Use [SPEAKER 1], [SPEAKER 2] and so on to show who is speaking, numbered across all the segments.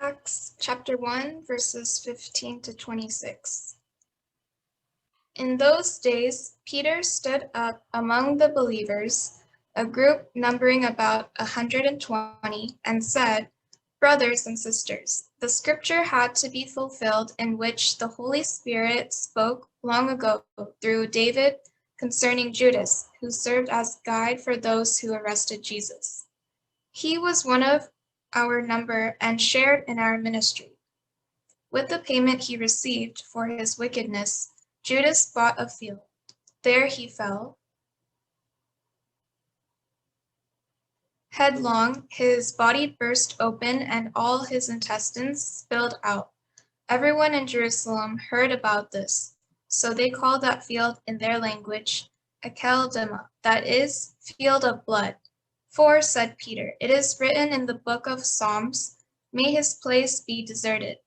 [SPEAKER 1] Acts chapter 1, verses 15 to 26. In those days, Peter stood up among the believers, a group numbering about 120, and said, "Brothers and sisters, the scripture had to be fulfilled in which the Holy Spirit spoke long ago through David concerning Judas, who served as guide for those who arrested Jesus. He was one of our number and shared in our ministry. With the payment he received for his wickedness, Judas bought a field. There he fell headlong, his body burst open, and all his intestines spilled out. Everyone in Jerusalem heard about this, so they called that field in their language Akeldama, that is, field of blood. For, said Peter, it is written in the book of Psalms, may his place be deserted.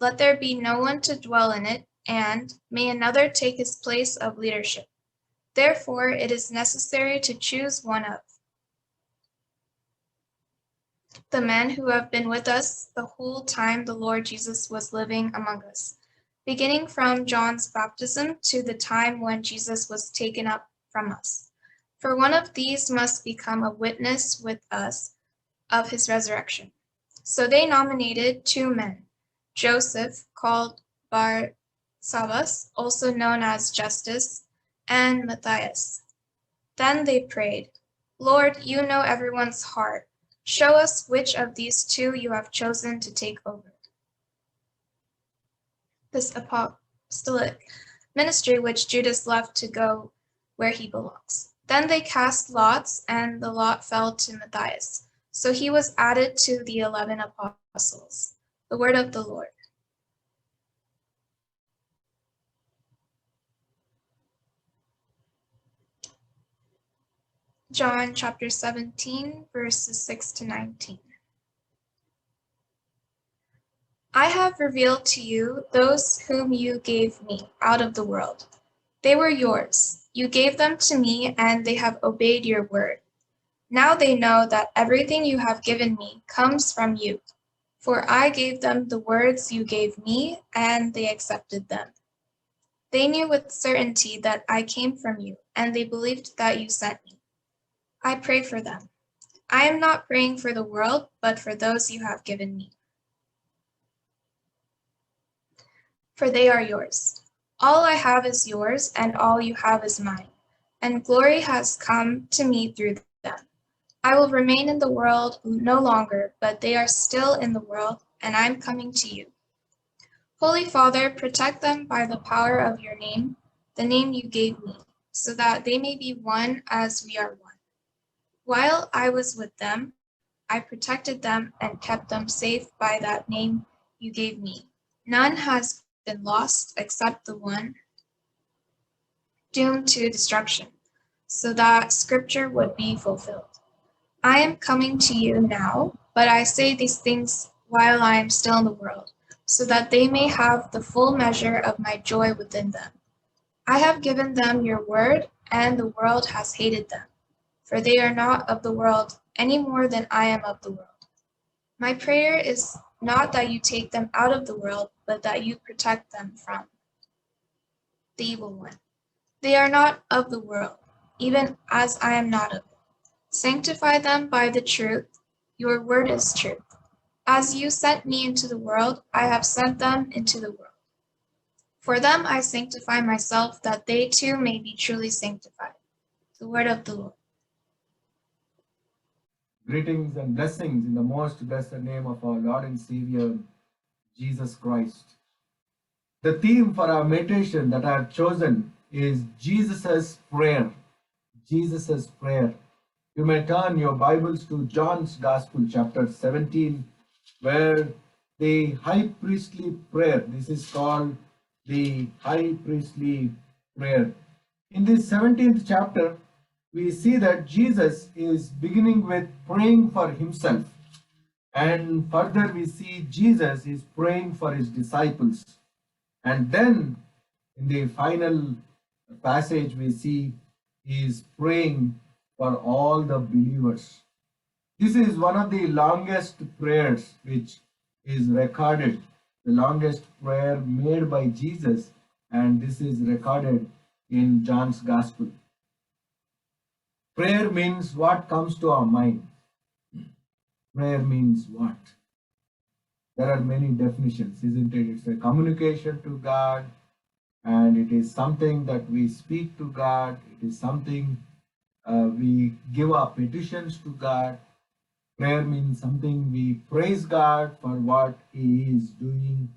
[SPEAKER 1] Let there be no one to dwell in it, and may another take his place of leadership. Therefore, it is necessary to choose one of the men who have been with us the whole time the Lord Jesus was living among us, beginning from John's baptism to the time when Jesus was taken up from us. For one of these must become a witness with us of his resurrection." So they nominated 2 men, Joseph, called Barsabbas, also known as Justus, and Matthias. Then they prayed, "Lord, you know everyone's heart. Show us which of these 2 you have chosen to take over this apostolic ministry which Judas left to go where he belongs." Then they cast lots, and the lot fell to Matthias. So he was added to the 11 apostles. The word of the Lord. John chapter 17, verses 6 to 19. I have revealed to you those whom you gave me out of the world. They were yours. You gave them to me, and they have obeyed your word. Now they know that everything you have given me comes from you. For I gave them the words you gave me, and they accepted them. They knew with certainty that I came from you, and they believed that you sent me. I pray for them. I am not praying for the world, but for those you have given me. For they are yours. All I have is yours, and all you have is mine, and glory has come to me through them. I will remain in the world no longer, but they are still in the world, and I am coming to you. Holy Father, protect them by the power of your name, the name you gave me, so that they may be one as we are one. While I was with them, I protected them and kept them safe by that name you gave me. None has been lost except the one doomed to destruction, so that scripture would be fulfilled. I am coming to you now, but I say these things while I am still in the world, so that they may have the full measure of my joy within them. I have given them your word, and the world has hated them, for they are not of the world any more than I am of the world. My prayer is not that you take them out of the world, but that you protect them from the evil one. They are not of the world, even as I am not of it. Sanctify them by the truth. Your word is truth. As you sent me into the world, I have sent them into the world. For them I sanctify myself, that they too may be truly sanctified. The word of the Lord.
[SPEAKER 2] Greetings and blessings in the most blessed name of our Lord and Savior, Jesus Christ. The theme for our meditation that I have chosen is Jesus' prayer. Jesus' prayer. You may turn your Bibles to John's Gospel, chapter 17, where the high priestly prayer, this is called the high priestly prayer. In this 17th chapter, we see that Jesus is beginning with praying for himself. And further, we see Jesus is praying for his disciples. And then in the final passage, we see he is praying for all the believers. This is one of the longest prayers which is recorded, the longest prayer made by Jesus, and this is recorded in John's Gospel. Prayer means what comes to our mind. Prayer means what? There are many definitions, isn't it? It's a communication to God, and it is something that we speak to God. It is something we give our petitions to God. Prayer means something we praise God for what He is doing,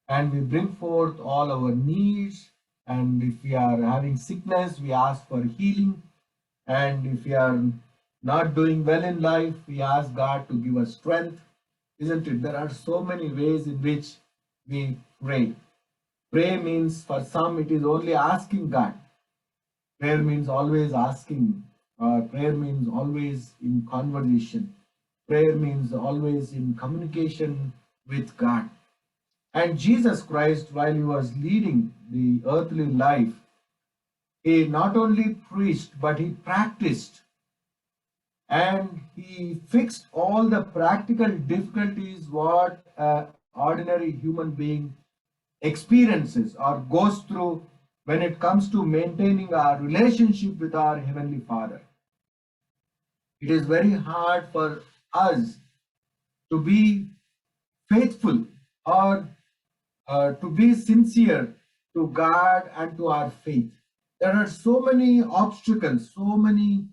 [SPEAKER 2] and we bring forth all our needs. And if we are having sickness, we ask for healing. And if we are not doing well in life, we ask God to give us strength. Isn't it? There are so many ways in which we pray. Pray means for some it is only asking God. Prayer means always asking. Prayer means always in conversation. Prayer means always in communication with God. And Jesus Christ, while he was leading the earthly life, he not only preached, but he practiced. And he fixed all the practical difficulties what an ordinary human being experiences or goes through when it comes to maintaining our relationship with our Heavenly Father. It is very hard for us to be faithful or to be sincere to God and to our faith. There are so many obstacles, so many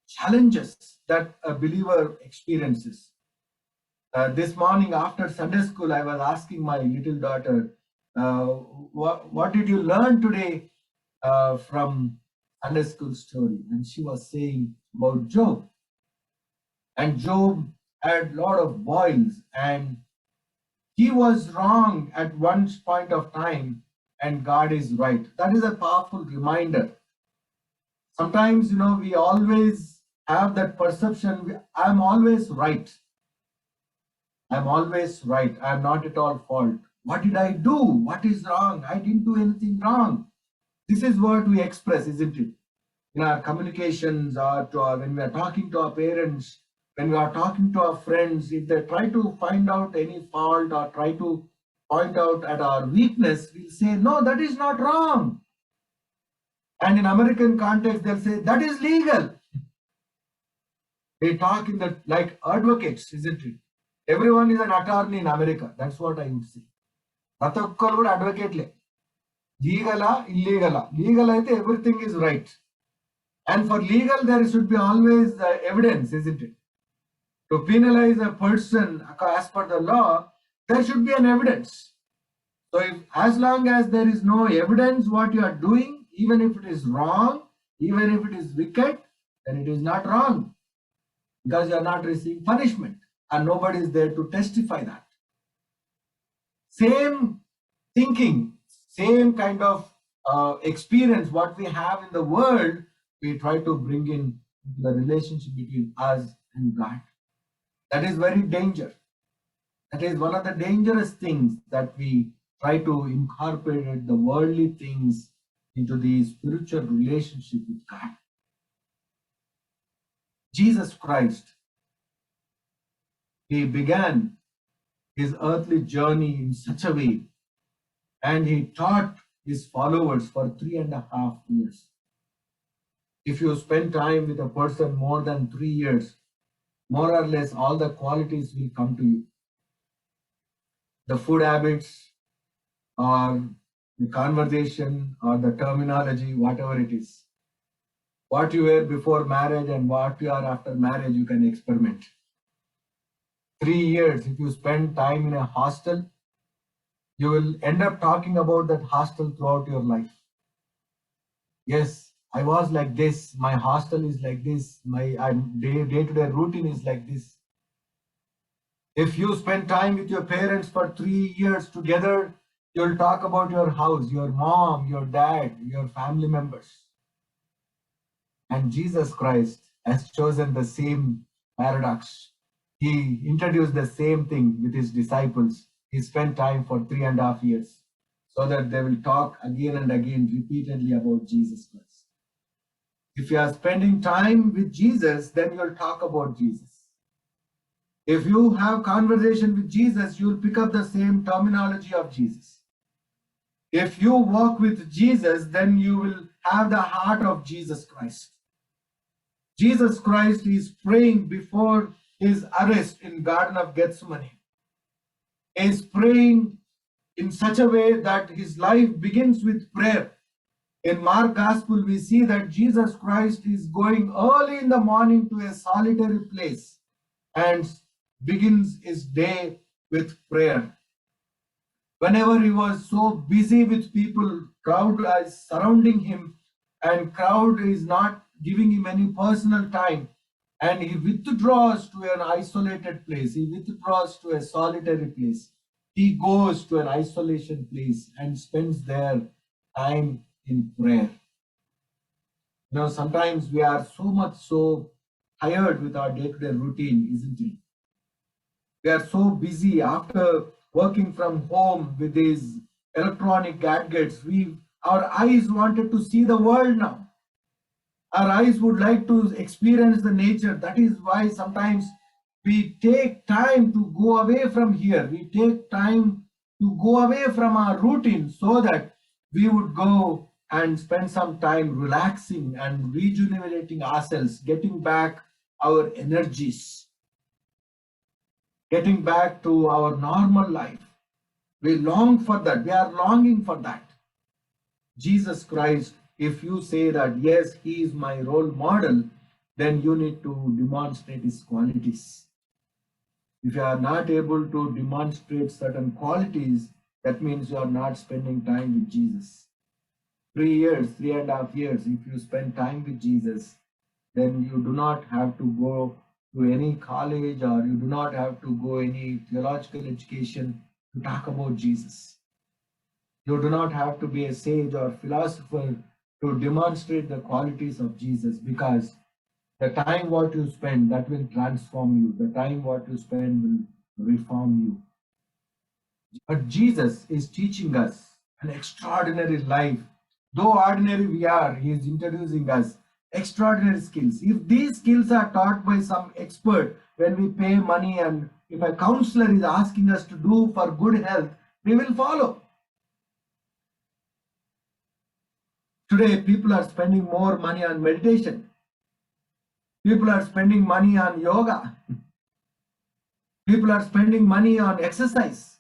[SPEAKER 2] challenges that a believer experiences. This morning after Sunday school, I was asking my little daughter, what did you learn today from Sunday school story? And she was saying about Job. And Job had a lot of boils, and he was wrong at one point of time, and God is right. That is a powerful reminder. Sometimes, we always have that perception, I'm always right. I'm always right. I'm not at all fault. What did I do? What is wrong? I didn't do anything wrong. This is what we express, isn't it? In our communications or when we are talking to our parents, when we are talking to our friends, if they try to find out any fault or try to point out at our weakness, we'll say, no, that is not wrong. And in American context, they'll say, that is legal. They talk in that like advocates, isn't it? Everyone is an attorney in America. That's what I would say. ప్రతి ఒక్కరు కూడా అడ్వకేట్లే. లీగలా ఇల్లీగలా? Legal అయితే everything is right. And for legal, there should be always evidence, isn't it? To penalize a person as per the law, there should be an evidence. So as long as there is no evidence what you are doing, even if it is wrong, even if it is wicked, then it is not wrong, because you are not receiving punishment and nobody is there to testify that. Same thinking, same kind of experience what we have in the world, we try to bring in the relationship between us and God. That is very dangerous. That is one of the dangerous things, that we try to incorporate the worldly things into the spiritual relationship with God. Jesus Christ, he began his earthly journey in such a way, and he taught his followers for 3.5 years. If you spend time with a person more than 3 years, more or less all the qualities will come to you. The food habits, or the conversation, or the terminology, whatever it is. What you were before marriage and what you are after marriage, you can experiment. 3 years, if you spend time in a hostel, you will end up talking about that hostel throughout your life. Yes, I was like this, my hostel is like this, my day-to-day routine is like this. If you spend time with your parents for 3 years together, you'll talk about your house, your mom, your dad, your family members. And Jesus Christ has chosen the same paradox. He introduced the same thing with his disciples. He spent time for 3.5 years so that they will talk again and again repeatedly about Jesus Christ. If you are spending time with Jesus, then you'll talk about Jesus. If you have conversation with Jesus, you'll pick up the same terminology of Jesus. If you walk with Jesus, then you will have the heart of Jesus Christ. Jesus Christ is praying before his arrest in Garden of Gethsemane. He is praying in such a way that his life begins with prayer. In Mark Gospel, we see that Jesus Christ is going early in the morning to a solitary place and begins his day with prayer. Whenever he was so busy with people, crowd is surrounding him, and crowd is not giving him any personal time, and he withdraws to an isolated place. He withdraws to a solitary place. He goes to an isolation place and spends there time in prayer. You know, sometimes we are so tired with our day-to-day routine, isn't it? We are so busy after working from home with these electronic gadgets. Our eyes wanted to see the world now. Our eyes would like to experience the nature. That is why sometimes we take time to go away from here. We take time to go away from our routine so that we would go and spend some time relaxing and rejuvenating ourselves, getting back our energies, getting back to our normal life. We long for that. We are longing for that. Jesus Christ, if you say that, yes, he is my role model, then you need to demonstrate his qualities. If you are not able to demonstrate certain qualities, that means you are not spending time with Jesus. 3 years, 3.5 years, if you spend time with Jesus, then you do not have to go to any college, or you do not have to go any theological education to talk about Jesus. You do not have to be a sage or philosopher to demonstrate the qualities of Jesus, because the time what you spend, that will transform you. The time what you spend will reform you. But Jesus is teaching us an extraordinary life. Though ordinary we are, he is introducing us extraordinary skills. If these skills are taught by some expert, when we pay money, and if a counselor is asking us to do for good health, we will follow. Today, people are spending more money on meditation. People are spending money on yoga. People are spending money on exercise.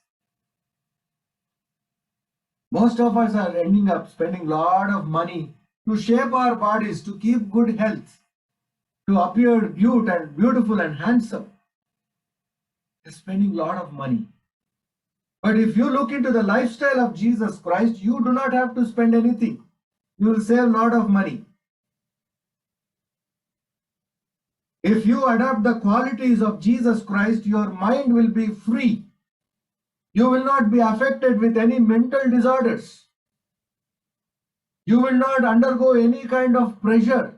[SPEAKER 2] Most of us are ending up spending a lot of money to shape our bodies, to keep good health, to appear cute and beautiful and handsome. They're spending a lot of money. But if you look into the lifestyle of Jesus Christ, you do not have to spend anything. You will save a lot of money. If you adopt the qualities of Jesus Christ, your mind will be free. You will not be affected with any mental disorders. You will not undergo any kind of pressure.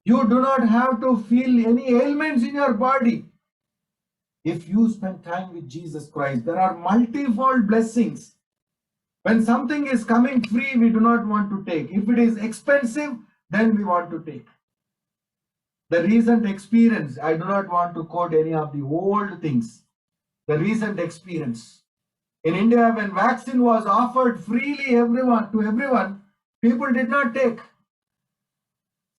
[SPEAKER 2] You do not have to feel any ailments in your body. If you spend time with Jesus Christ, there are multifold blessings. When something is coming free, we do not want to take. If it is expensive, then we want to take. The recent experience, I do not want to quote any of the old things. The recent experience. In India, when vaccine was offered freely to everyone, people did not take.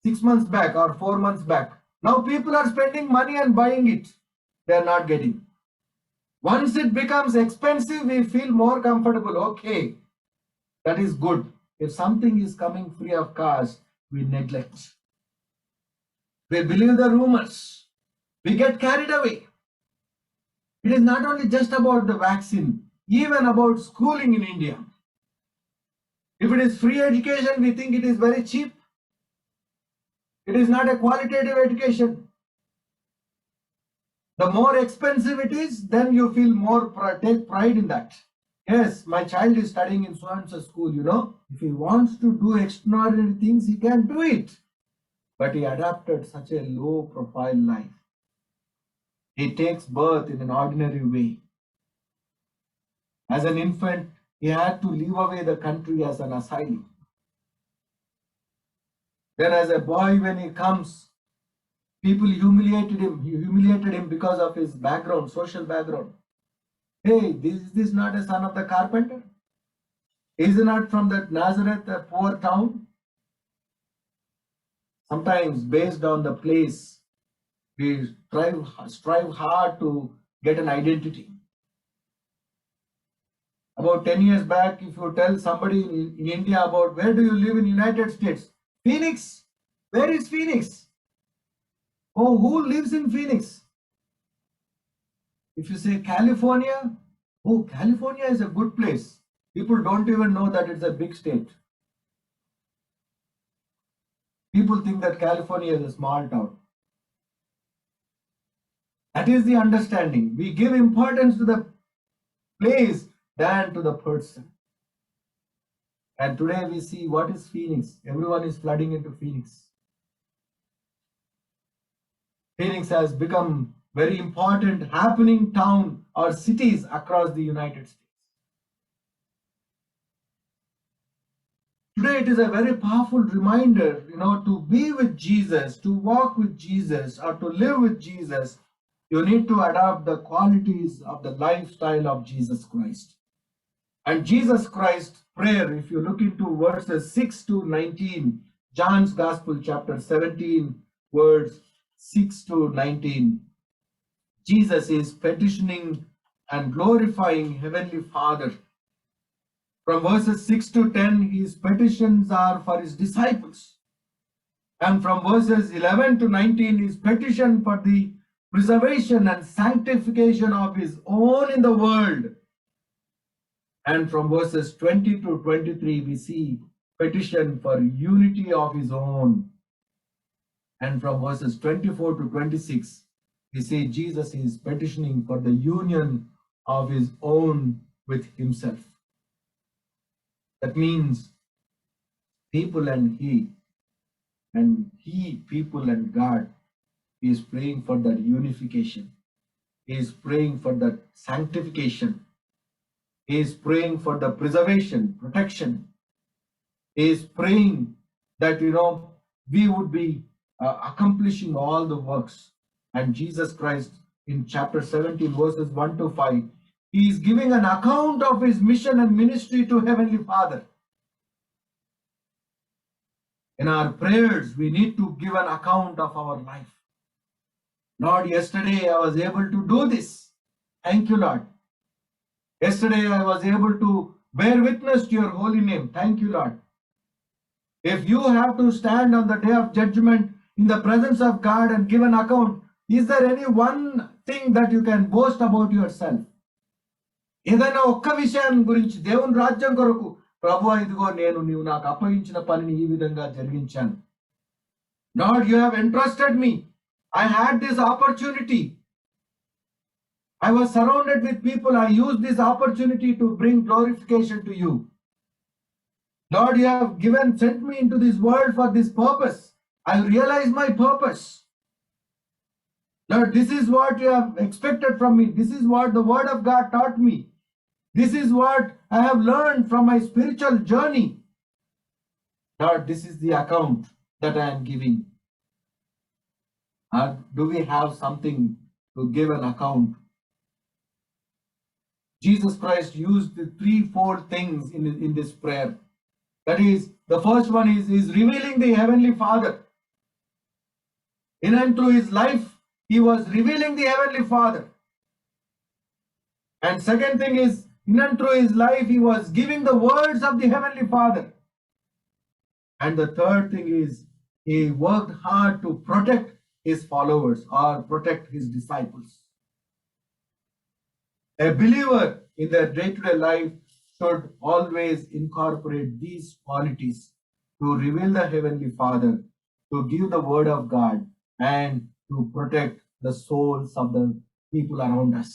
[SPEAKER 2] 6 months back or 4 months back. Now people are spending money and buying it. They are not getting. Once it becomes expensive, we feel more comfortable. Okay, that is good. If something is coming free of cost, we neglect. We believe the rumors. We get carried away. It is not only just about the vaccine, even about schooling in India. If it is free education, we think it is very cheap. It is not a qualitative education. The more expensive it is, then you feel more, take pride in that. Yes, my child is studying in so-and-so school, If he wants to do extraordinary things, he can do it. But he adopted such a low-profile life. He takes birth in an ordinary way. As an infant, he had to leave away the country as an asylum. Then as a boy, when he comes, People humiliated him because of his background, social background. Hey, is this not a son of the carpenter? Is he not from that Nazareth, a poor town? Sometimes based on the place, we strive hard to get an identity. About 10 years back, if you tell somebody in India about where do you live in United States, Phoenix, where is Phoenix? Oh, who lives in Phoenix? If you say California, oh, California is a good place. People don't even know that it's a big state. People think that California is a small town. That is the understanding. We give importance to the place than to the person. And today we see what is Phoenix. Everyone is flooding into Phoenix. Phoenix has become very important happening town or cities across the United States. Today it is a very powerful reminder, to be with Jesus, to walk with Jesus, or to live with Jesus. You need to adopt the qualities of the lifestyle of Jesus Christ. And Jesus Christ's prayer, if you look into verses 6 to 19, John's Gospel, chapter 17, words 6 to 19, Jesus is petitioning and glorifying Heavenly Father. From verses 6 to 10, his petitions are for his disciples. And from verses 11 to 19, his petition for the preservation and sanctification of his own in the world. And from verses 20 to 23, we see petition for unity of his own. And from verses 24 to 26, we see Jesus is petitioning for the union of his own with himself. That means people and he, people and God. He is praying for that unification. He is praying for that sanctification. He is praying for the preservation, protection. He is praying that, we would be accomplishing all the works. And Jesus Christ in chapter 17, verses 1 to 5, he is giving an account of his mission and ministry to Heavenly Father. In our prayers, we need to give an account of our life. Lord, yesterday I was able to do this. Thank you, Lord. Yesterday I was able to bear witness to your holy name. Thank you, Lord. If you have to stand on the day of judgment in the presence of God and give an account, is there any one thing that you can boast about yourself? ఏదైనా ఒక్క విషయం గురించి దేవుని రాజ్యం కొరకు ప్రభువా ఇదిగో నీవు నాకు అప్పగించిన పనిని ఈ విధంగా జరిగించాను. Lord, you have entrusted me. I had this opportunity. I was surrounded with people. I used this opportunity to bring glorification to you. Lord, you have sent me into this world for this purpose. I realize my purpose. Lord, this is what you have expected from me. This is what the word of God taught me. This is what I have learned from my spiritual journey. Lord, this is the account that I am giving. Do we have something to give an account? Jesus Christ used the threefold things in this prayer. That is, the first one is revealing the Heavenly Father. In and through his life, he was revealing the Heavenly Father. And second thing is, in and through his life, he was giving the words of the Heavenly Father. And the third thing is, he worked hard to protect his followers or protect his disciples. A believer in their day-to-day life should always incorporate these qualities to reveal the Heavenly Father, to give the word of God, and to protect the souls of the people around us.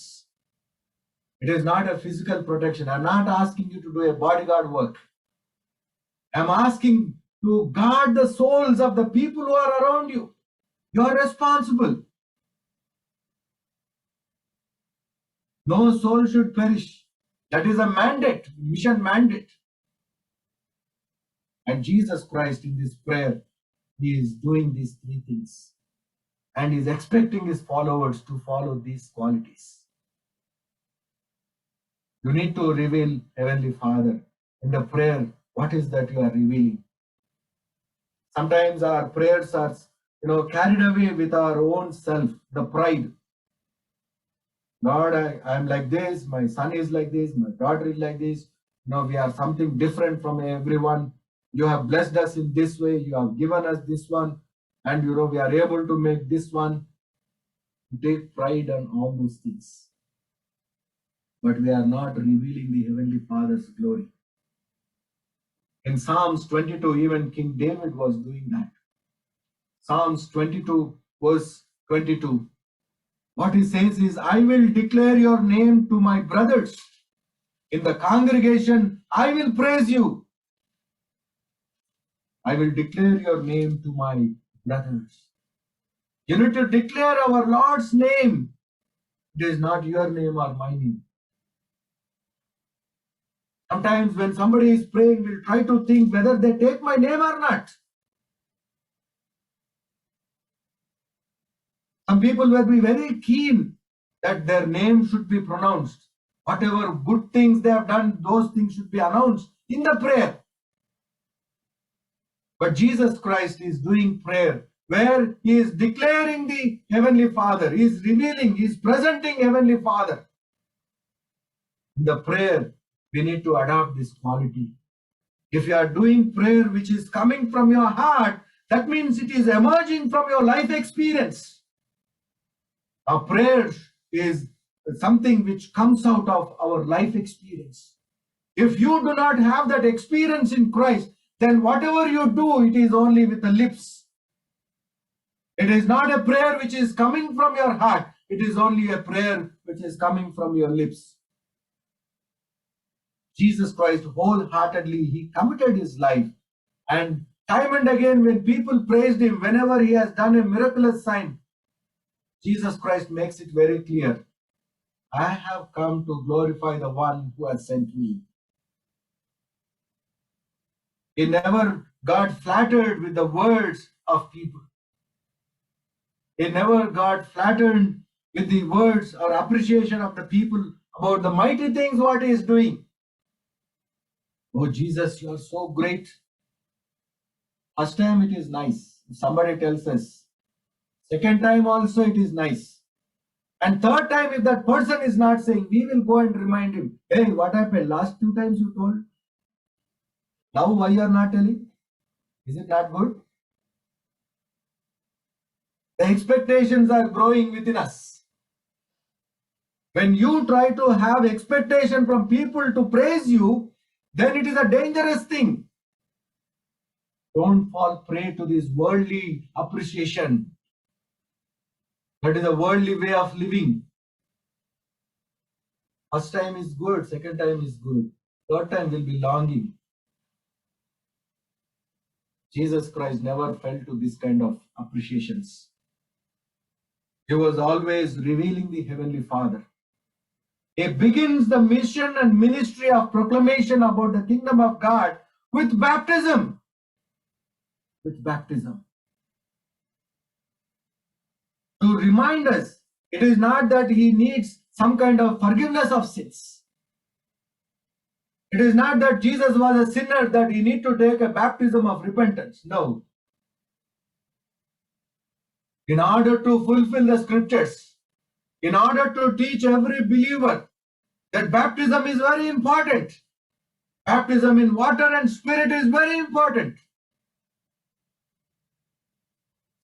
[SPEAKER 2] It is not a physical protection. I'm not asking you to do a bodyguard work. I'm asking to guard the souls of the people who are around you. You're responsible. No soul should perish. That is a mandate, mission mandate. And Jesus Christ in this prayer, he is doing these three things. and is expecting his followers to follow these qualities. You need to reveal Heavenly Father in the prayer. What is that you are revealing? Sometimes our prayers are, carried away with our own self, the pride. Lord, I am like this, my son is like this, my daughter is like this. We are something different from everyone. You have blessed us in this way, you have given us this one, and we are able to make this one. Take pride on all those things. But we are not revealing the Heavenly Father's glory. In Psalms 22, even King David was doing that. Psalms 22, verse 22. What he says is, I will declare your name to my brothers. In the congregation, I will praise you. I will declare your name to my brothers. You need to declare our Lord's name. It is not your name or my name. Sometimes when somebody is praying, we'll try to think whether they take my name or not. Some people will be very keen that their name should be pronounced. Whatever good things they have done, those things should be announced in the prayer. But Jesus Christ is doing prayer where he is declaring the Heavenly Father, he is revealing, he is presenting Heavenly Father. In the prayer, we need to adopt this quality. If you are doing prayer which is coming from your heart, that means it is emerging from your life experience. Our prayer is something which comes out of our life experience. If you do not have that experience in Christ, then whatever you do, it is only with the lips. It is not a prayer which is coming from your heart. It is only a prayer which is coming from your lips. Jesus Christ wholeheartedly, he committed his life. And time and again, when people praised him, whenever he has done a miraculous sign, Jesus Christ makes it very clear. I have come to glorify the one who has sent me. He never got flattered with the words of people. He never got flattered with the words or appreciation of the people about the mighty things what he is doing. Oh Jesus, you are so great. First time it is nice. Somebody tells us. Second time also it is nice. And third time, if that person is not saying, we will go and remind him, hey, what happened? Last 2 times you told. Now why you are not telling? Is it not good? The expectations are growing within us. When you try to have expectation from people to praise you, then it is a dangerous thing. Don't fall prey to this worldly appreciation. That is a worldly way of living. First time is good, second time is good. Third time will be longing. Jesus Christ never fell to this kind of appreciations. He was always revealing the Heavenly Father. He begins the mission and ministry of proclamation about the kingdom of God with baptism. With baptism. To remind us, it is not that he needs some kind of forgiveness of sins. It is not that Jesus was a sinner that he need to take a baptism of repentance. No. In order to fulfill the scriptures, in order to teach every believer that baptism is very important. Baptism in water and spirit is very important.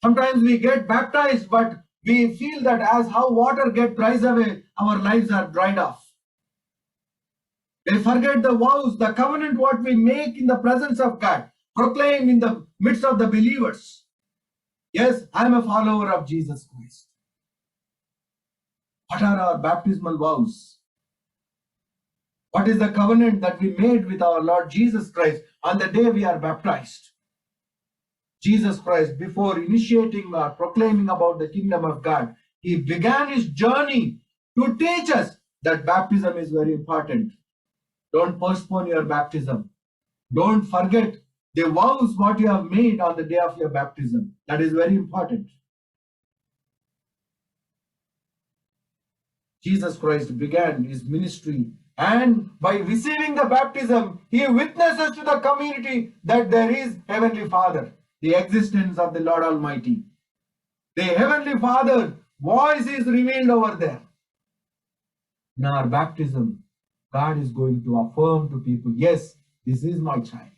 [SPEAKER 2] Sometimes we get baptized, but we feel that as how water dries away, our lives are dried off. We forget the vows, the covenant what we make in the presence of God, proclaim in the midst of the believers. Yes, I am a follower of Jesus Christ. What are our baptismal vows? What is the covenant that we made with our Lord Jesus Christ on the day we are baptized? Jesus Christ, before initiating or proclaiming about the kingdom of God, he began his journey to teach us that baptism is very important. Don't postpone your baptism. Don't forget the vows what you have made on the day of your baptism. That is very important. Jesus Christ began his ministry, and by receiving the baptism, he witnesses to the community that there is Heavenly Father, the existence of the Lord Almighty. The Heavenly Father voice is revealed over there. In our baptism, God is going to affirm to people, yes, this is my child.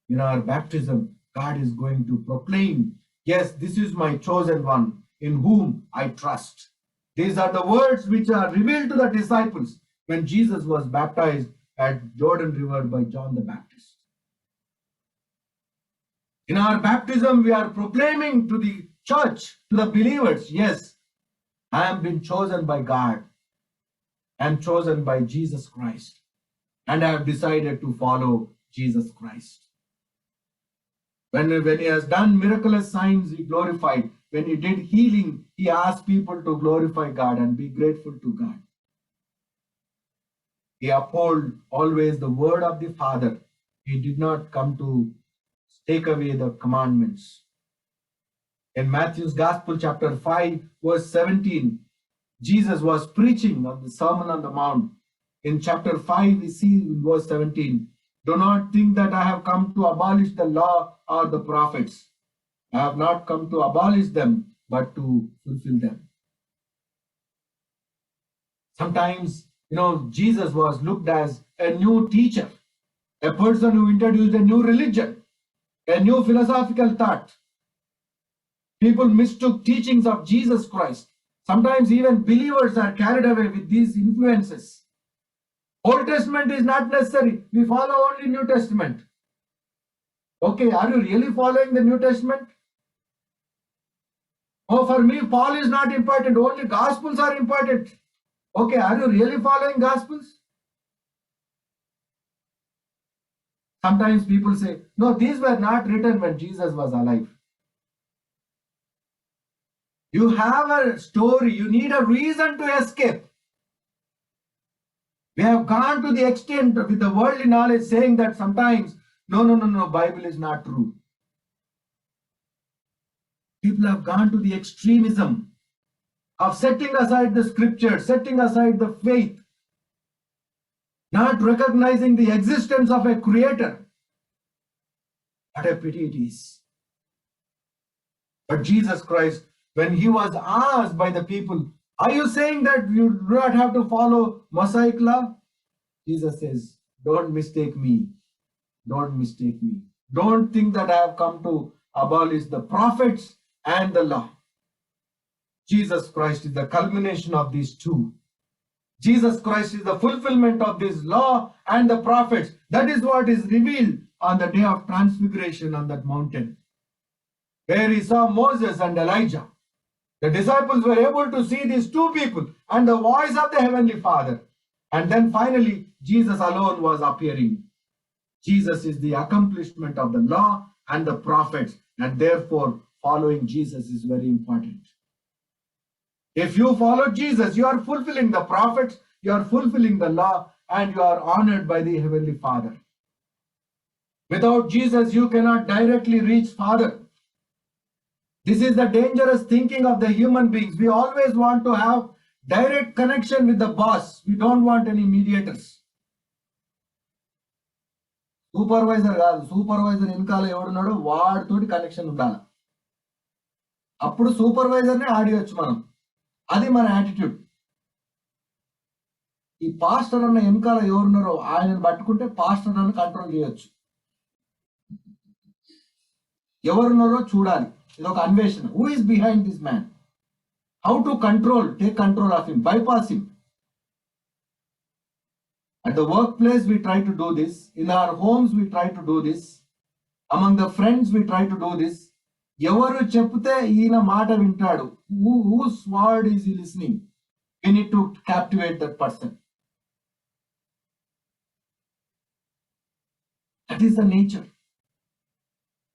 [SPEAKER 2] In our baptism, God is going to proclaim, yes, this is my chosen one, in whom I trust. These are the words which are revealed to the disciples when Jesus was baptized at Jordan River by John the Baptist. In our baptism, we are proclaiming to the church, to the believers, yes, I am been chosen by God. I am chosen by Jesus Christ. And I have decided to follow Jesus Christ. When he has done miraculous signs, he glorified. When he did healing, he asked people to glorify God and be grateful to God. He upheld always the word of the Father. He did not come to take away the commandments. In Matthew's Gospel, chapter 5, verse 17, Jesus was preaching on the Sermon on the Mount. In chapter 5, we see in verse 17, do not think that I have come to abolish the law or the prophets. I have not come to abolish them, but to fulfill them. Sometimes, Jesus was looked as a new teacher, a person who introduced a new religion, a new philosophical thought. People mistook teachings of Jesus Christ. Sometimes even believers are carried away with these influences. Old Testament is not necessary. We follow only New Testament. Okay, are you really following the New Testament? Oh, for me, Paul is not important. Only Gospels are important. Okay, are you really following Gospels? Sometimes people say, no, these were not written when Jesus was alive. You have a story. You need a reason to escape. We have gone to the extent with the worldly knowledge saying that sometimes, no, Bible is not true. People have gone to the extremism of setting aside the scripture, setting aside the faith, not recognizing the existence of a creator. What a pity it is. But Jesus Christ, when he was asked by the people, are you saying that you do not have to follow Mosaic law? Jesus says, don't mistake me. Don't mistake me. Don't think that I have come to abolish the prophets and the law. Jesus Christ is the culmination of these two. Jesus Christ is the fulfillment of this law and the prophets. That is what is revealed on the day of transfiguration on that mountain, where he saw Moses and Elijah. The disciples were able to see these two people and the voice of the Heavenly Father. And then finally, Jesus alone was appearing. Jesus is the accomplishment of the law and the prophets, and therefore following Jesus is very important. If you follow Jesus, you are fulfilling the prophets, you are fulfilling the law, and you are honored by the Heavenly Father. Without Jesus, you cannot directly reach Father. This is the dangerous thinking of the human beings. We always want to have direct connection with the boss. We don't want any mediators. Supervisor కాదు, supervisor వెనకాల ఎవడున్నాడో వాడితోటి connection ఉండాలి. అప్పుడు సూపర్వైజర్నే ఆడియొచ్చు మనం. అది మన attitude. ఈ pastor అన్న వెనకాల ఎవరున్నారో ఆయనను పట్టుకుంటే పాస్టర్ అన్న కంట్రోల్ చేయొచ్చు. ఎవరున్నారో చూడాలి. ఇది ఒక అన్వేషణ. Who is behind this man? How to control, take control of him, bypass him. At the workplace, we try to do this. In our homes, we try to do this. Among the friends, we try to do this. Evaru cheppute eena maata vintadu. Whose word is he listening? We need to captivate that person. That is the nature.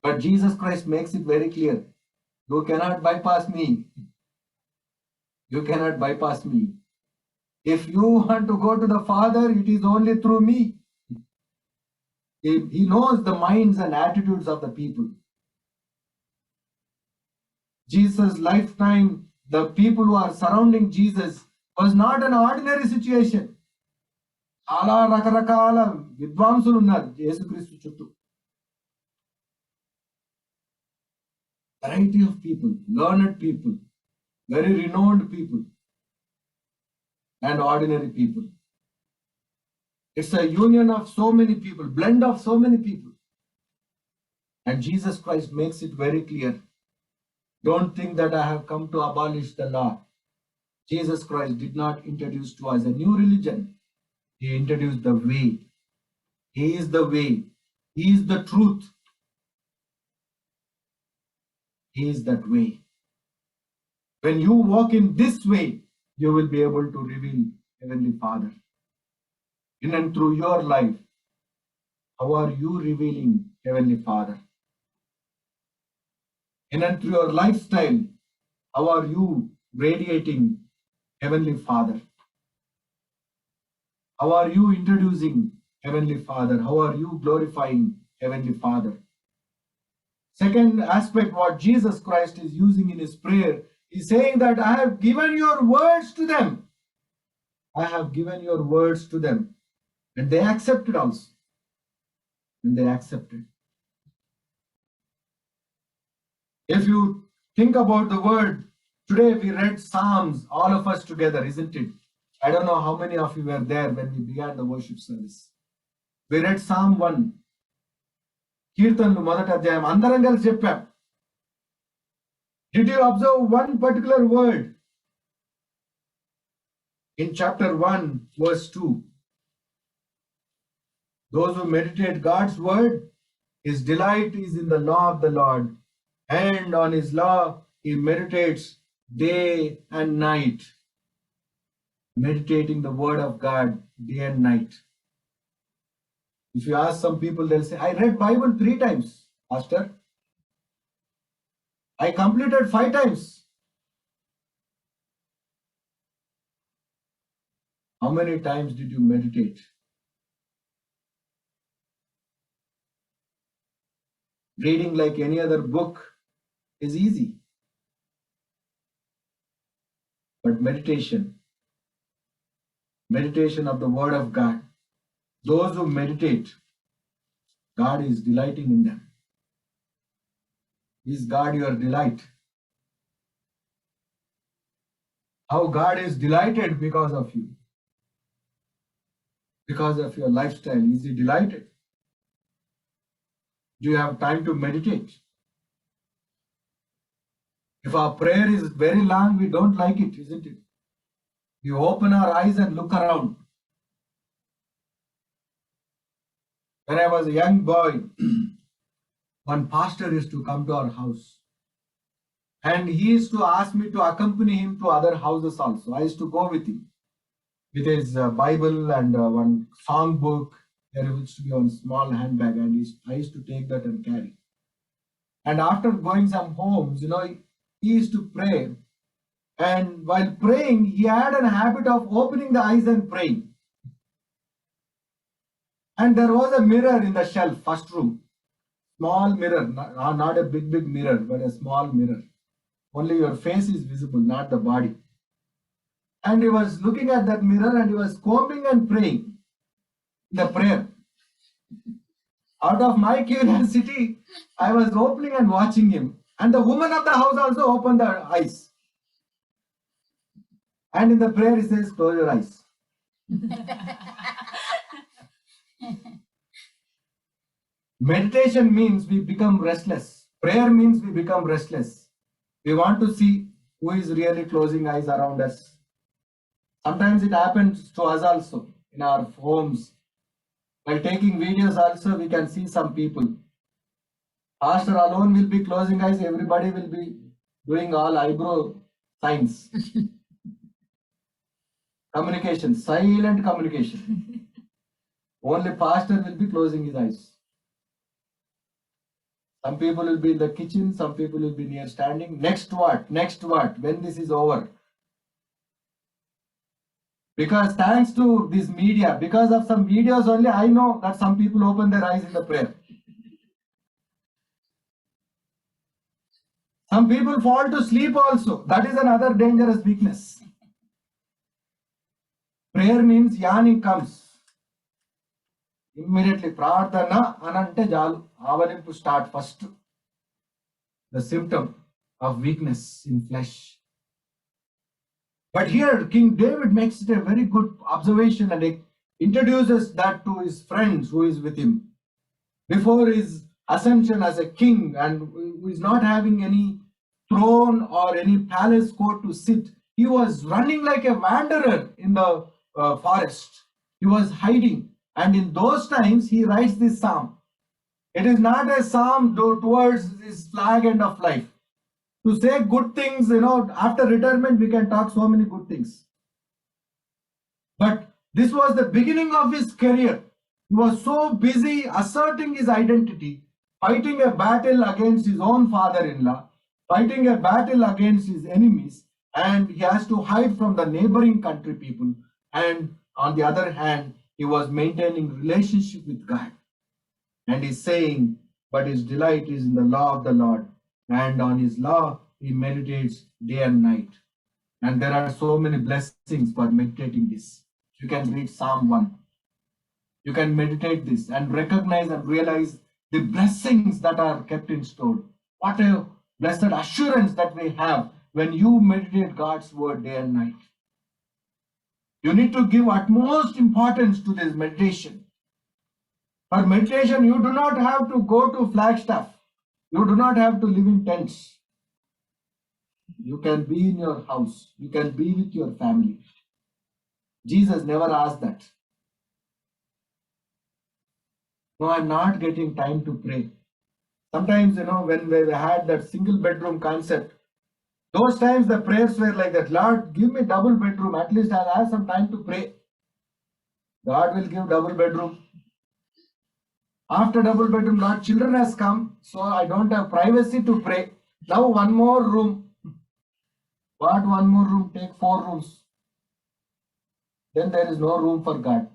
[SPEAKER 2] But Jesus Christ makes it very clear. You cannot bypass me. You cannot bypass me. If you want to go to the Father, it is only through me. He knows the minds and attitudes of the people. Jesus' lifetime, the people who are surrounding Jesus was not an ordinary situation. చాలా రకరకాల విద్వాంసులు ఉన్నారు యేసుక్రీస్తు చుట్టూ. Variety of people, learned people, very renowned people, and ordinary people. It's a union of so many people, blend of so many people. And Jesus Christ makes it very clear. Don't think that I have come to abolish the law. Jesus Christ did not introduce to us a new religion. He introduced the way. He is the way. He is the truth. He is that way. When you walk in this way, you will be able to reveal Heavenly Father. In and through your life, how are you revealing Heavenly Father? In and through your lifestyle, how are you radiating Heavenly Father? How are you introducing Heavenly Father? How are you glorifying Heavenly Father? Second aspect, what Jesus Christ is using in his prayer, is saying that I have given your words to them. I have given your words to them. And they accepted also. And they accepted. If you think about the word, today we read Psalms, all of us together, isn't it? I don't know how many of you were there when we began the worship service. We read Psalm 1. కీర్తనలు మొదటి అధ్యాయం అందరం కలిసి చెప్పాం. Did you observe one particular word in chapter 1 verse 2? Those who meditate God's word, his delight is in the law of the Lord, and on his law he meditates day and night. Meditating the word of God day and night. If you ask some people, they'll say, I read Bible 3 times, Pastor. I completed 5 times. How many times did you meditate? Reading like any other book is easy. But meditation of the word of God, those who meditate, God is delighting in them. Is God your delight? How God is delighted because of you. Because of your lifestyle, is he delighted? Do you have time to meditate? If our prayer is very long, we don't like it, isn't it? We open our eyes and look around. When I was a young boy, one pastor used to come to our house. And he used to ask me to accompany him to other houses also. I used to go with him. With his Bible and one song book. There used to be one small handbag, and I used to take that and carry. And after going some homes, he used to pray. And while praying, he had a habit of opening the eyes and praying. And there was a mirror in the shelf, first room. Small mirror, not a big mirror, but a small mirror. Only your face is visible, not the body. And he was looking at that mirror and he was combing and praying the prayer. Out of my curiosity, I was opening and watching him. And the woman of the house also opened her eyes. And in the prayer he says, close your eyes. Meditation means we become restless. Prayer means we become restless. We want to see who is really closing eyes around us. Sometimes it happens to us also in our homes. While taking videos also, we can see some people. Pastor alone will be closing eyes. Everybody will be doing all eyebrow signs. Communication, silent communication. Only pastor will be closing his eyes. Some people will be in the kitchen, some people will be near standing. Next what? Next what? When this is over? Because thanks to this media, because of some videos only, I know that some people open their eyes in the prayer. Some people fall to sleep also. That is another dangerous weakness. Prayer means yani comes. Immediately, prarthana anante jalu. Avaninpu start first. The symptom of weakness in flesh. But here, King David makes it a very good observation and he introduces that to his friends who is with him. Before his ascension as a king and who is not having any throne or any palace court to sit, he was running like a wanderer in the forest. He was hiding. And in those times, he writes this psalm. It is not a psalm towards this flag end of life. To say good things, after retirement, we can talk so many good things. But this was the beginning of his career. He was so busy asserting his identity, fighting a battle against his own father-in-law, fighting a battle against his enemies, and he has to hide from the neighboring country people. And on the other hand, he was maintaining relationship with God. And he's saying, but his delight is in the law of the Lord. And on his law, he meditates day and night. And there are so many blessings for meditating this. You can read Psalm 1. You can meditate this and recognize and realize the blessings that are kept in store. What a blessed assurance that we have when you meditate God's word day and night. You need to give utmost importance to this meditation. For meditation, you do not have to go to Flagstaff. You do not have to live in tents. You can be in your house. You can be with your family. Jesus never asked that. No, I'm not getting time to pray. Sometimes, when we had that single bedroom concept, those times the prayers were like that. Lord, give me double bedroom. At least I'll have some time to pray. God will give double bedroom. After double bedroom, Lord, children has come, so I don't have privacy to pray. Now one more room. What one more room? Take 4 rooms. Then there is no room for God.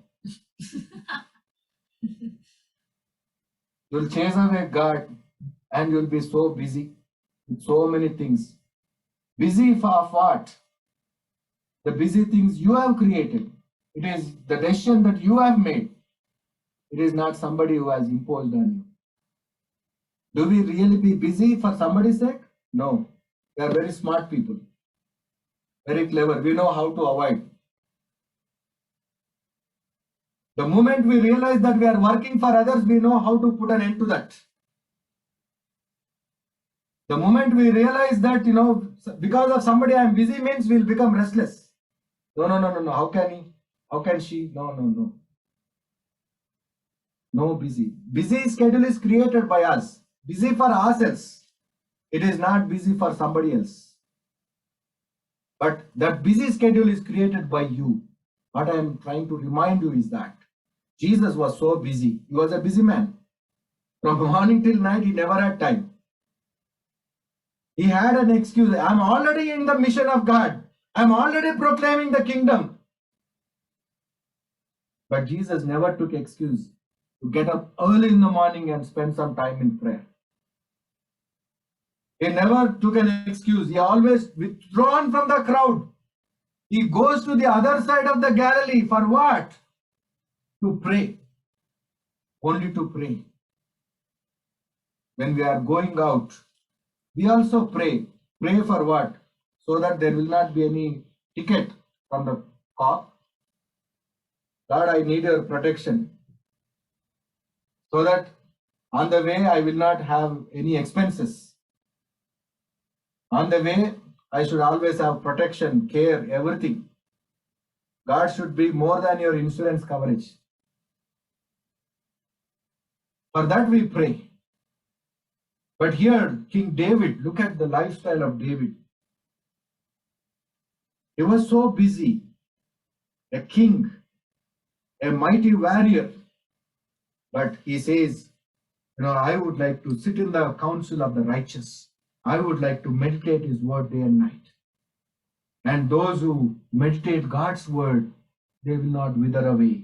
[SPEAKER 2] You'll chase away God and you'll be so busy with so many things. Busy for what? The busy things you have created. It is the decision that you have made. It is not somebody who has imposed on you. Do we really be busy for somebody's sake? No. We are very smart people. Very clever. We know how to avoid. The moment we realize that we are working for others, we know how to put an end to that. The moment we realize that, because of somebody I am busy means we'll become restless. No. How can he? How can she? No. No busy. Busy schedule is created by us. Busy for ourselves. It is not busy for somebody else. But that busy schedule is created by you. What I am trying to remind you is that Jesus was so busy. He was a busy man. From morning till night, he never had time. He had an excuse. I'm already in the mission of God. I'm already proclaiming the kingdom. But Jesus never took excuse to get up early in the morning and spend some time in prayer. He never took an excuse. He always withdrawn from the crowd. He goes to the other side of the Galilee for what? To pray. Only to pray. When we are going out, we also pray. Pray for what? So that there will not be any ticket from the cop. Lord, I need your protection. So that on the way I will not have any expenses. On the way, I should always have protection, care, everything. God should be more than your insurance coverage. For that we pray. But here, King David, look at the lifestyle of David. He was so busy, a king, a mighty warrior. But he says, I would like to sit in the council of the righteous. I would like to meditate his word day and night. And those who meditate God's word, they will not wither away.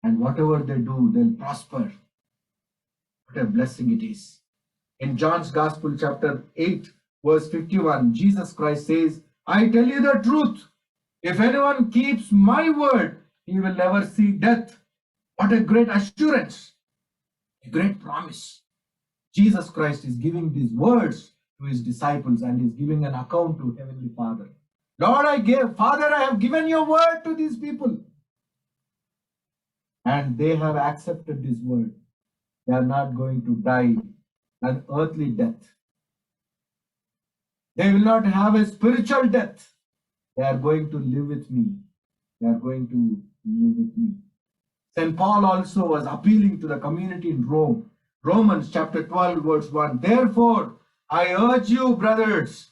[SPEAKER 2] And whatever they do, they'll prosper. What a blessing it is. In John's Gospel, chapter 8, verse 51, Jesus Christ says, I tell you the truth. If anyone keeps my word, he will never see death. What a great assurance, a great promise. Jesus Christ is giving these words to his disciples and is giving an account to Heavenly Father. Lord, Father, I have given your word to these people. And they have accepted this word. They are not going to die an earthly death. They will not have a spiritual death. They are going to live with me. They are going to live with me. St. Paul also was appealing to the community in Rome. Romans chapter 12, verse 1. Therefore, I urge you, brothers,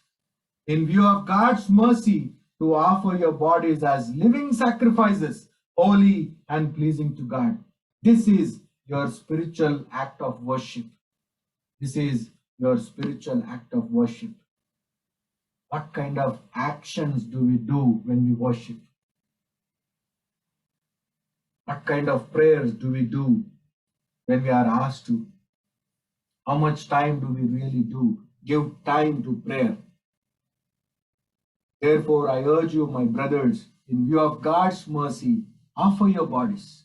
[SPEAKER 2] in view of God's mercy, to offer your bodies as living sacrifices, holy and pleasing to God. This is your spiritual act of worship. This is your spiritual act of worship. What kind of actions do we do when we worship? What kind of prayers do we do when we are asked to? How much time do we really give time to prayer? Therefore, I urge you, my brothers, in view of God's mercy, offer your bodies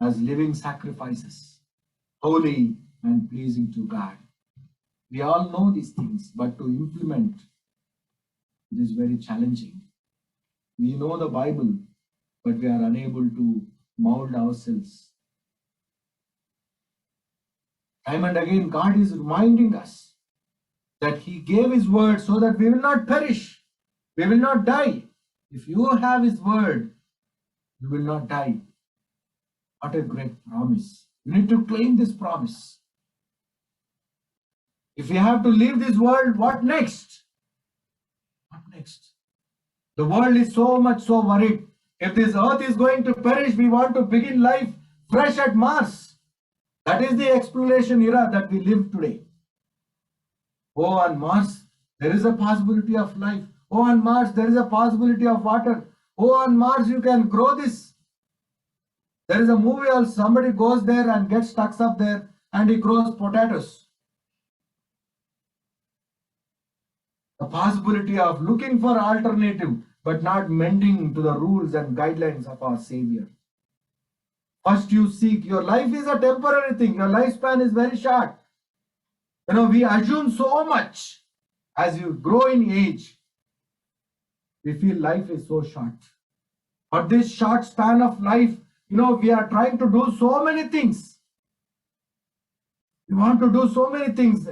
[SPEAKER 2] as living sacrifices, holy and pleasing to God. We all know these things, but to implement it is very challenging. We know the Bible, but we are unable to mold ourselves. Time and again, God is reminding us that He gave His word so that we will not perish, we will not die. If you have His word, you will not die. What a great promise. You need to claim this promise. If we have to leave this world, what next? What next? The world is so worried. If this earth is going to perish, we want to begin life fresh at Mars. That is the exploration era that we live today. Oh, on Mars, there is a possibility of life. Oh, on Mars, there is a possibility of water. Oh, on Mars, you can grow this. There is a movie where somebody goes there and gets stuck up there and he grows potatoes. The possibility of looking for alternative but not mending to the rules and guidelines of our Savior. First you seek. Your life is a temporary thing. Your lifespan is very short. We assume so much as you grow in age. We feel life is so short. But this short span of life, we are trying to do so many things. We want to do so many things.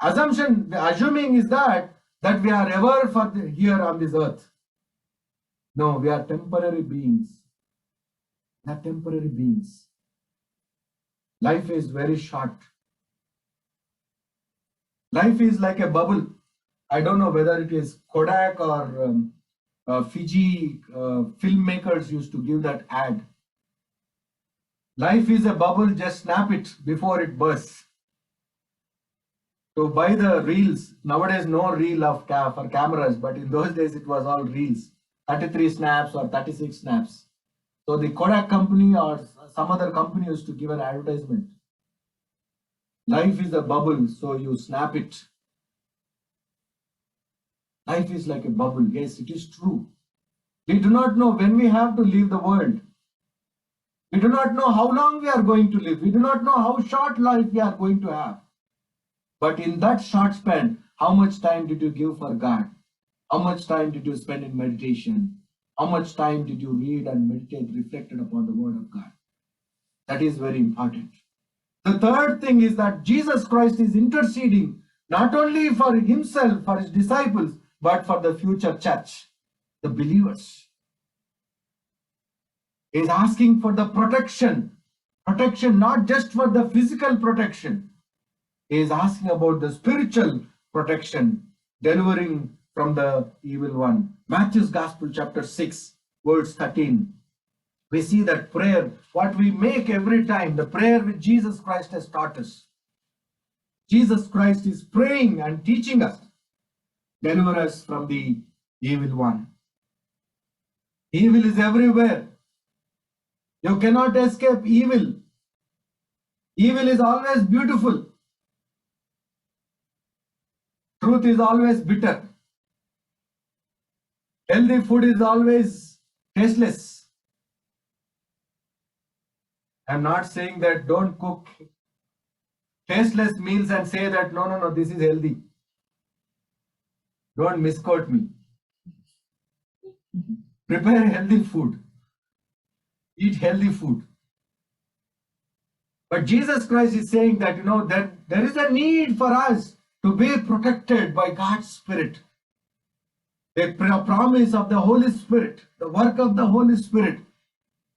[SPEAKER 2] Assuming is that we are ever here on this earth. No, we are temporary beings. We are temporary beings. Life is very short. Life is like a bubble. I don't know whether it is Kodak or Fiji filmmakers used to give that ad. Life is a bubble, just snap it before it bursts. To buy the reels, nowadays no reel for cameras, but in those days it was all reels, 33 snaps or 36 snaps. So the Kodak company or some other company used to give an advertisement. Life is a bubble, so you snap it. Life is like a bubble. Yes, it is true. We do not know when we have to leave the world. We do not know how long we are going to live. We do not know how short life we are going to have. But in that short span, how much time did you give for God? How much time did you spend in meditation? How much time did you read and meditate, reflected upon the Word of God? That is very important. The third thing is that Jesus Christ is interceding not only for Himself, for His disciples, but for the future church, the believers. He is asking for the protection not just for the physical protection. He is asking about the spiritual protection, delivering from the evil one. Matthew's Gospel, chapter 6, verse 13. We see that prayer, what we make every time, the prayer which Jesus Christ has taught us. Jesus Christ is praying and teaching us, deliver us from the evil one. Evil is everywhere. You cannot escape evil. Evil is always beautiful. Truth is always bitter. Healthy food is always tasteless. I'm not saying that don't cook tasteless meals and say that no, this is healthy. Don't misquote me. Prepare healthy food. Eat healthy food. But Jesus Christ is saying that, that there is a need for us to be protected by God's Spirit. The promise of the Holy Spirit, the work of the Holy Spirit,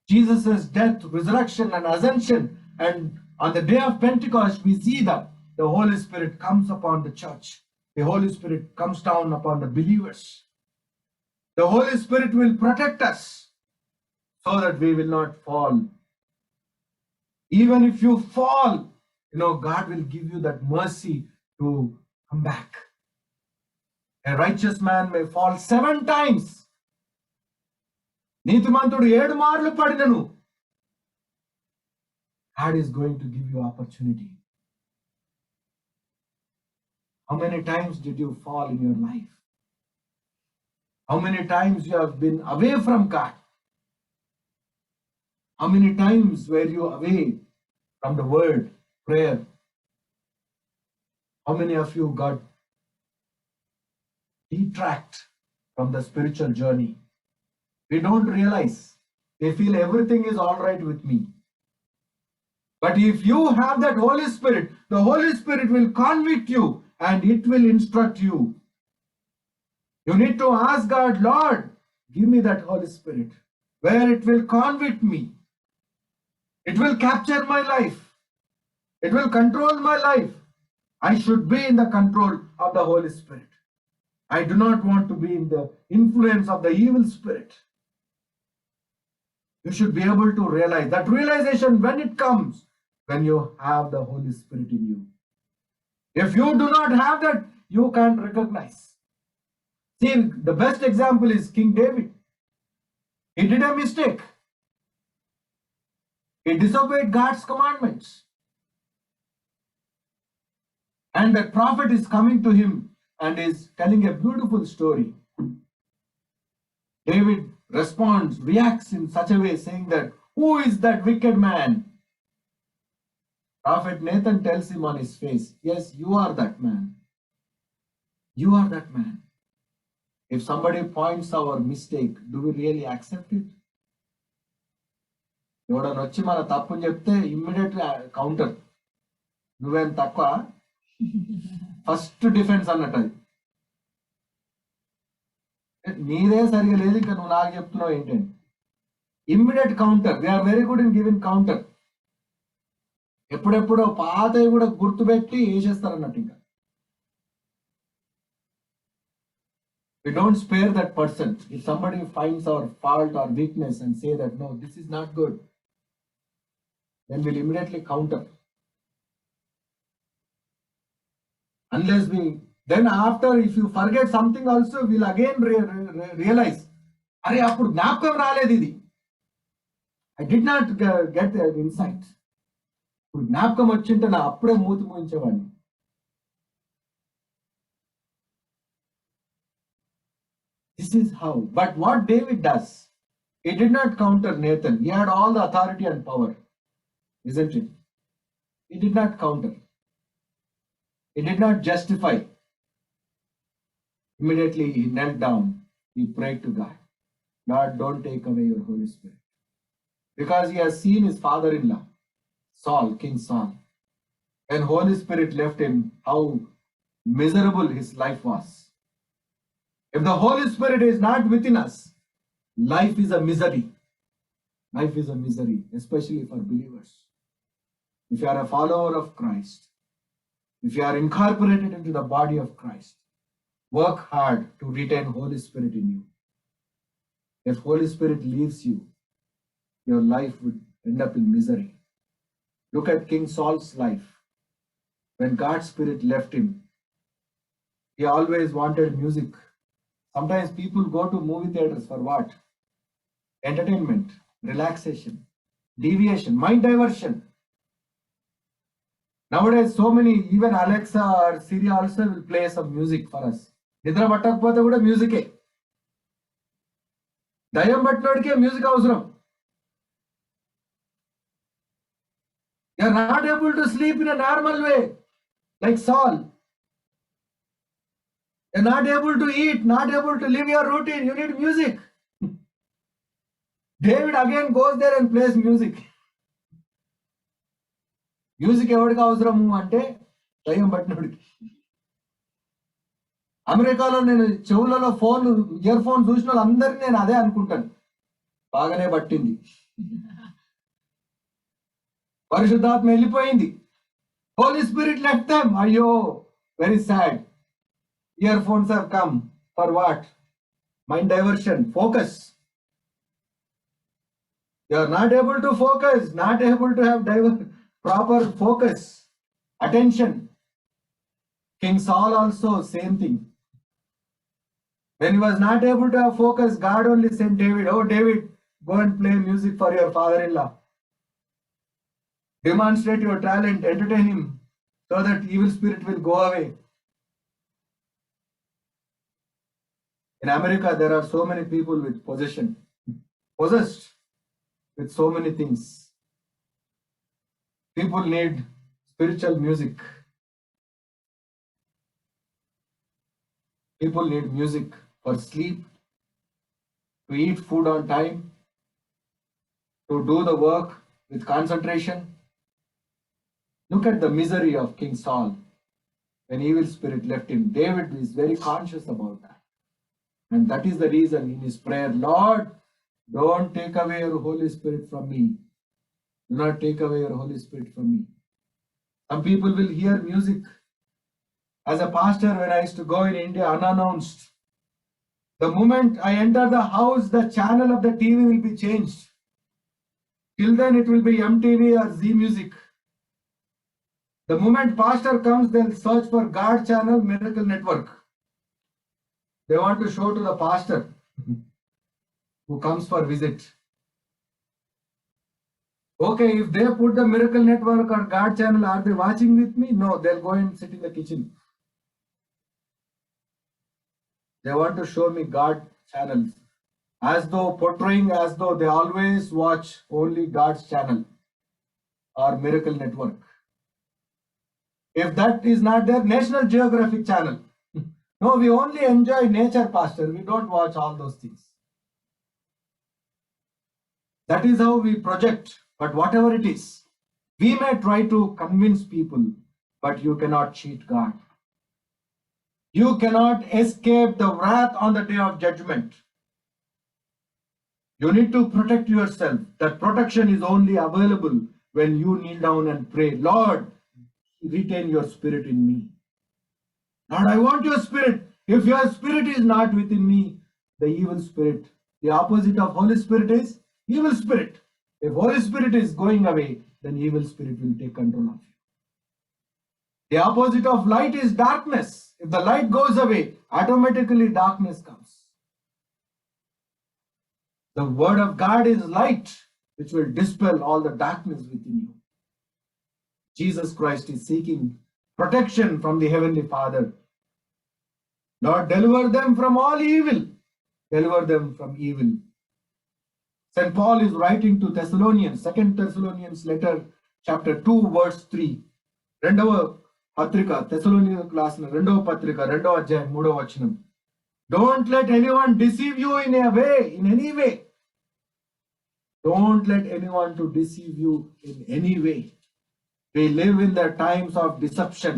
[SPEAKER 2] Jesus' death, resurrection, and ascension. And on the day of Pentecost, we see that the Holy Spirit comes upon the church. The Holy Spirit comes down upon the believers. The Holy Spirit will protect us so that we will not fall. Even if you fall, God will give you that mercy to come back. A righteous man may fall 7 times. నీతిమంతుడు 7 మార్లు పడినను. God is going to give you opportunity. How many times did you fall in your life? How many times you have been away from God? How many times were you away from the word, prayer? How many of you got detract from the spiritual journey? We don't realize. They feel everything is all right with me. But if you have that Holy Spirit, the Holy Spirit will convict you and it will instruct you. You need to ask God, Lord, give me that Holy Spirit, where it will convict me. It will capture my life. It will control my life. I should be in the control of the Holy Spirit. I do not want to be in the influence of the evil spirit. You should be able to realize that realization when it comes, when you have the Holy Spirit in you. If you do not have that, you can't recognize. See, the best example is King David. He did a mistake. He disobeyed God's commandments. And the prophet is coming to him and is telling a beautiful story. David responds, reacts in such a way, saying that, who is that wicked man? Prophet Nathan tells him on his face, yes, you are that man. You are that man. If somebody points our mistake, do we really accept it? ఎవడన్నా వచ్చి మన తప్పుని చెప్తే immediate counter, నువ్వేం తక్కువ, first defence అన్నట్టు. అది నీదే సరిగా లేదు, ఇంకా నువ్వు నాకు చెప్తున్నావు ఏంటండి. Immediate counter. We are very good in giving counter. ఎప్పుడెప్పుడో పాతవి కూడా గుర్తుపెట్టి వేసేస్తారన్నట్టు. ఇంకా we don't spare that person. If somebody finds our fault or weakness and say that no, this is not good, then we'll immediately counter. Unless we, then after, if you forget something also, we'll again realize, అరే అప్పుడు జ్ఞాపకం రాలేదు ఇది, I did not get the insight. ఇప్పుడు జ్ఞాపకం వచ్చింటే నా అప్పుడే మూతి మూయించేవాడిని. This is how. But what David does, he did not counter Nathan. He had all the authority and power, isn't it? He did not counter. He did not justify. Immediately he knelt down. He prayed to God. Lord, don't take away your Holy Spirit. Because he has seen his father-in-law, Saul, King Saul. When Holy Spirit left him, how miserable his life was. If the Holy Spirit is not within us, life is a misery. Life is a misery, especially for believers. If you are a follower of Christ, if you are incorporated into the body of Christ, work hard to retain Holy Spirit in you. If Holy Spirit leaves you, your life would end up in misery. Look at King Saul's life. When God's Spirit left him, he always wanted music. Sometimes people go to movie theaters for what? Entertainment, relaxation, deviation, mind diversion. Nowadays, so many, even Alexa or Siri also will play some music for us. Nidra pattakapothe kuda music. దయ్యం పట్టినోడికే music అవసరం. You are not able to sleep in a normal way, like Saul. You are not able to eat, not able to live your routine. You need music. David again goes there and plays music. Music ఎవరికి అవసరము అంటే దయ్యం పట్టినోడికి. అమెరికాలో నేను చెవులలో year phone చూసిన వాళ్ళందరినీ నేను అదే అనుకుంటాను, బాగానే పట్టింది, పరిశుద్ధాత్మ వెళ్ళిపోయింది. Holy spirit left them. అయ్యో, very sad. Earphones have come for what? Mind diversion, focus. You are not able to focus, not able to have proper focus, attention. King Saul also same thing. When he was not able to have focus, God only sent David. Oh David, go and play music for your father-in-law. Demonstrate your talent, entertain him, so that evil spirit will go away. In America, there are so many people with possessed with so many things. People need spiritual music. People need music for sleep, to eat food on time, to do the work with concentration. Look at the misery of King Saul when evil spirit left him. David is very conscious about that. And that is the reason in his prayer, Lord, don't take away your Holy Spirit from me. Do not take away your Holy Spirit from me. Some people will hear music. As a pastor, when I used to go in India unannounced, the moment I enter the house, the channel of the TV will be changed. Till then it will be MTV or Z Music. The moment pastor comes, they'll search for God channel, Miracle Network. They want to show to the pastor who comes for visit. Okay, if they put the Miracle Network or God channel, are they watching with me? No, they'll go and sit in the kitchen. They want to show me God channels, as though portraying as though they always watch only God's channel or Miracle Network. If that is not there, National Geographic channel. No, we only enjoy nature, pastor. We don't watch all those things. That is how we project. But whatever it is, we may try to convince people, but you cannot cheat God. You cannot escape the wrath on the day of judgment. You need to protect yourself. That protection is only available when you kneel down and pray, Lord, retain your spirit in me. Lord, I want your spirit. If your spirit is not within me, the evil spirit, the opposite of Holy Spirit is evil spirit. If Holy Spirit is going away, then evil spirit will take control of you. The opposite of light is darkness. If the light goes away, automatically darkness comes. The word of God is light, which will dispel all the darkness within you. Jesus Christ is seeking protection from the Heavenly Father. Lord, deliver them from all evil. Deliver them from evil. St. Paul is writing to Thessalonians, 2 Thessalonians letter, chapter 2, verse 3. రెండవ పత్రిక thessalonians రాసిన రెండవ పత్రిక రెండవ అధ్యాయం 3వ వచనం. Don't let anyone deceive you in any way. Don't let anyone to deceive you in any way. We live in the times of deception.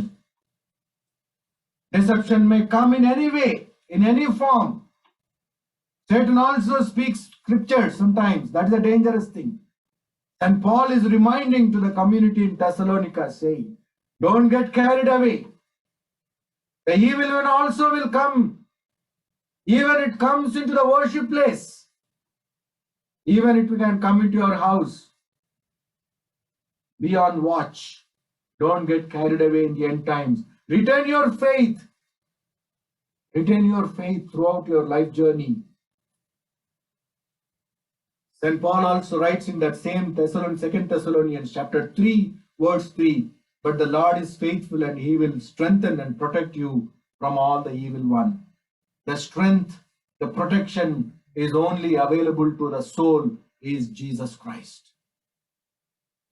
[SPEAKER 2] Deception may come in any way, in any form. Satan also speaks scriptures sometimes. That is a dangerous thing. And Paul is reminding to the community in Thessalonica, saying, don't get carried away. The evil one also will come. Even it comes into the worship place. Even it can come into your house. Be on watch. Don't get carried away in the end times. Retain your faith. Retain your faith throughout your life journey. St. Paul also writes in that same 2 Thessalonians chapter 3, verse 3, but the Lord is faithful and he will strengthen and protect you from all the evil one. The strength, the protection, is only available to the soul is Jesus Christ.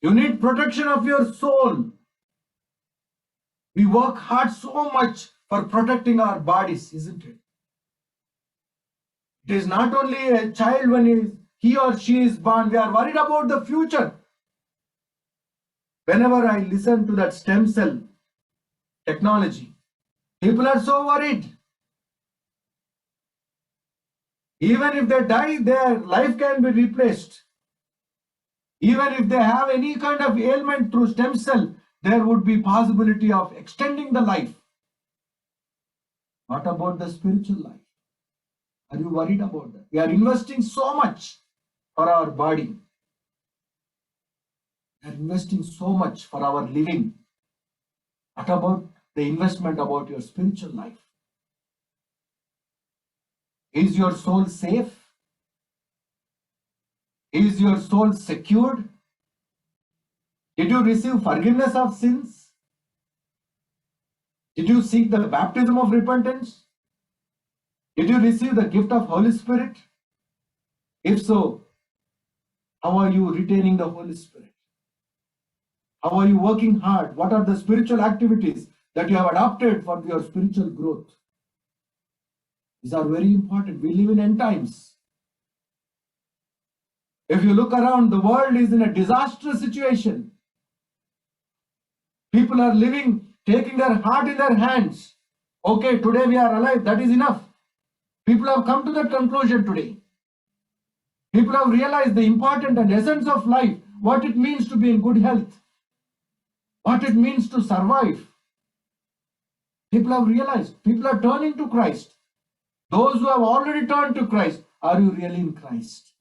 [SPEAKER 2] You need protection of your soul. We work hard so much for protecting our bodies, isn't it? It is not only a child when he or she is born, we are worried about the future. Whenever I listen to that stem cell technology, people are so worried. Even if they die, their life can be replaced. Even if they have any kind of ailment through stem cell, there would be possibility of extending the life. What about the spiritual life? Are you worried about that? We are investing so much for our body. We are investing so much for our living. What about the investment about your spiritual life? Is your soul safe? Is your soul secured? Did you receive forgiveness of sins? Did you seek the baptism of repentance? Did you receive the gift of Holy Spirit? If so, how are you retaining the Holy Spirit? How are you working hard? What are the spiritual activities that you have adopted for your spiritual growth? These are very important. We live in end times. If you look around, the world is in a disastrous situation. People are living, taking their heart in their hands. Okay, today we are alive, that is enough. People have come to that conclusion today. People have realized the important and essence of life, what it means to be in good health, what it means to survive. People have realized, people are turning to Christ. Those who have already turned to Christ, are you really in Christ?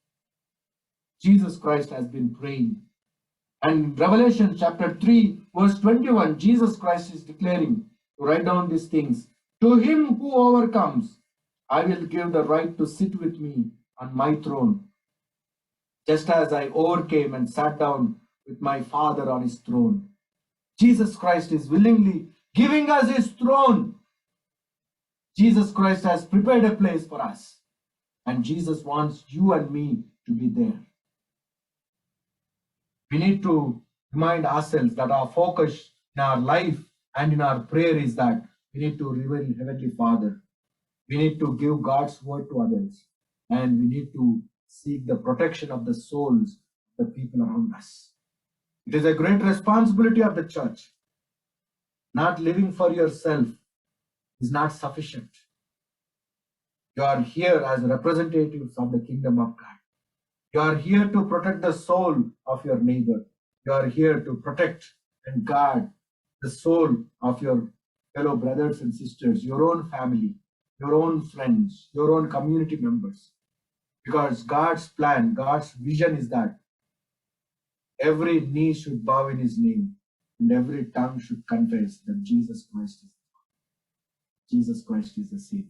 [SPEAKER 2] Jesus Christ has been praying. And in Revelation chapter 3, verse 21, Jesus Christ is declaring, to write down these things. To him who overcomes, I will give the right to sit with me on my throne, just as I overcame and sat down with my Father on his throne. Jesus Christ is willingly giving us his throne. Jesus Christ has prepared a place for us, and Jesus wants you and me to be there. We need to remind ourselves that our focus in our life and in our prayer is that we need to reveal Heavenly Father. We need to give God's word to others, and we need to seek the protection of the souls of the people around us. It is a great responsibility of the church. Not living for yourself is not sufficient. You are here as representatives of the kingdom of God. You are here to protect the soul of your neighbor. You are here to protect and guard the soul of your fellow brothers and sisters, your own family, your own friends, your own community members. Because God's plan, God's vision is that every knee should bow in his name and every tongue should confess that Jesus Christ is the Savior.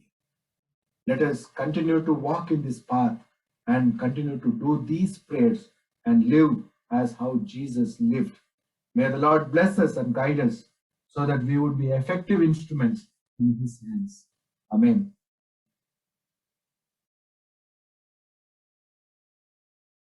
[SPEAKER 2] Let us continue to walk in this path and continue to do these prayers and live as how Jesus lived. May the Lord bless us and guide us so that we would be effective instruments in his hands. Amen.